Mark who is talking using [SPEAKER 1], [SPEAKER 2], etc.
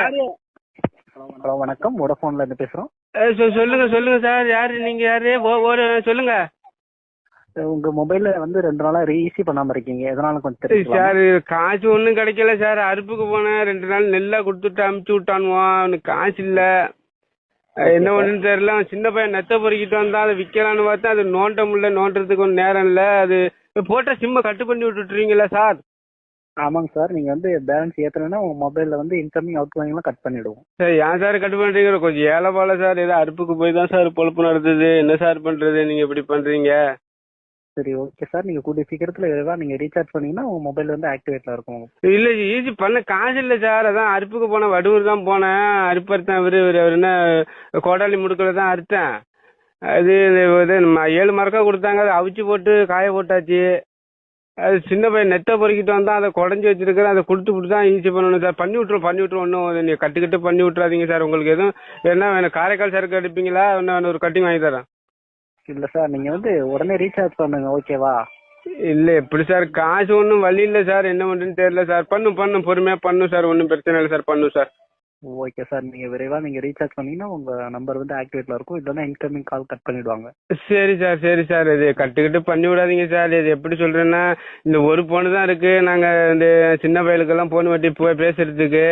[SPEAKER 1] Hello வணக்கம், வோடஃபோன்ல இருந்து பேசுறோம்.
[SPEAKER 2] சொல்லுங்க சொல்லுங்க சார். யாரு நீங்க? யாரு? ஒரு சொல்லுங்க.
[SPEAKER 1] உங்க மொபைல்ல வந்து 2 நாளா ரீஇஸ்யூ பண்ணாம இருக்கீங்க, எதனால கொஞ்சம் தெரிஞ்சுக்கலாமா?
[SPEAKER 2] சார் காசு ஒன்றும் கிடைக்கல சார். அறுப்புக்கு போனேன், 2 நாள் நெல்லா கொடுத்துட்டு அமுச்சு விட்டானுவான். அவனுக்கு காசு இல்ல. என்ன ஒண்ணுன்னு தெரியல. அவன் சின்ன பையன் நெத்த பொறுக்கிட்டு வந்தா அதை விக்கலான்னு பார்த்தா அது நோண்ட முடியல. நோண்டுறதுக்கு ஒன்றும் நேரம் இல்ல. அது போட்ட சிம்ம கட்டு பண்ணி விட்டுட்டுறீங்களா சார்?
[SPEAKER 1] ஆமாங்க சார், நீங்க வந்து பேலன்ஸ் ஏத்தணும்னா உங்க மொபைல்ல வந்து இன்கமிங் அவுட் கோயிங் எல்லாம் கட் பண்ணிடுவோம்.
[SPEAKER 2] சார் ஏன் சார் கட்டு பண்றீங்க? கொஞ்சம் ஏழை போல சார். ஏதோ அறுப்புக்கு போய் தான் சார் பொழப்பு நடத்துது. என்ன சார் பண்றது? நீங்க இப்படி பண்றீங்க?
[SPEAKER 1] சரி, ஓகே சார். நீங்க கூடிய சீக்கிரத்துல விரைவா நீங்க ரீசார்ஜ் பண்ணீங்கன்னா உங்க மொபைல் வந்து ஆக்டிவேட்ல இருக்கும்.
[SPEAKER 2] இல்ல ஈஸி பண்ண காசு இல்ல சார். அதான் அறுப்புக்கு போனேன், வடுவூர் தான் போனேன். அறுப்பறுத்தேன். அவர் என்ன கோடாலி முடுக்கல தான் அறுத்தேன். அது 7 மரக்கா கொடுத்தாங்க. அதை அவிச்சு போட்டு காய போட்டாச்சு. அது சின்ன பையன் நெத்த பொறுக்கிட்டு வந்தா அதை குடஞ்சி வச்சிருக்கிறேன். அதை கொடுத்து தான் ஈஸி பண்ணணும் சார். பண்ணி விட்டுரும் ஒன்றும் நீங்க கட்டுக்கிட்டு பண்ணி விட்டுறாதீங்க சார். உங்களுக்கு எதுவும் என்ன வேணும்? காரைக்கால் சரக்கு எடுப்பீங்களா? இன்னும் ஒரு கட்டிங் வாங்கி தரேன்.
[SPEAKER 1] இல்ல சார், நீங்க வந்து உடனே ரீசார்ஜ் பண்ணுங்க, ஓகேவா?
[SPEAKER 2] இல்ல எப்படி சார்? காசு ஒன்றும் வழி இல்ல சார். என்ன பண்றதுன்னு தெரியல சார். பண்ணும் பொறுமையா பண்ணும் சார். ஒன்றும் பிரச்சனை இல்லை சார். பண்ணும் சார்.
[SPEAKER 1] ஓகே சார், நீங்க விரைவா நீங்க ரீசார்ஜ் பண்ணீங்கன்னா உங்க நம்பர் வந்து ஆக்டிவேட்ல இருக்கும். இல்லைன்னா இன்கமிங் கால் கட் பண்ணிடுவாங்க.
[SPEAKER 2] சரி சார். இது கட்டுக்கிட்டு பண்ணி விடாதீங்க சார். இது எப்படி சொல்றேன்னா, இந்த ஒரு போன் தான் இருக்கு. நாங்க இந்த சின்ன பயலுக்கெல்லாம் போன் வட்டி போய் பேசுறதுக்கு.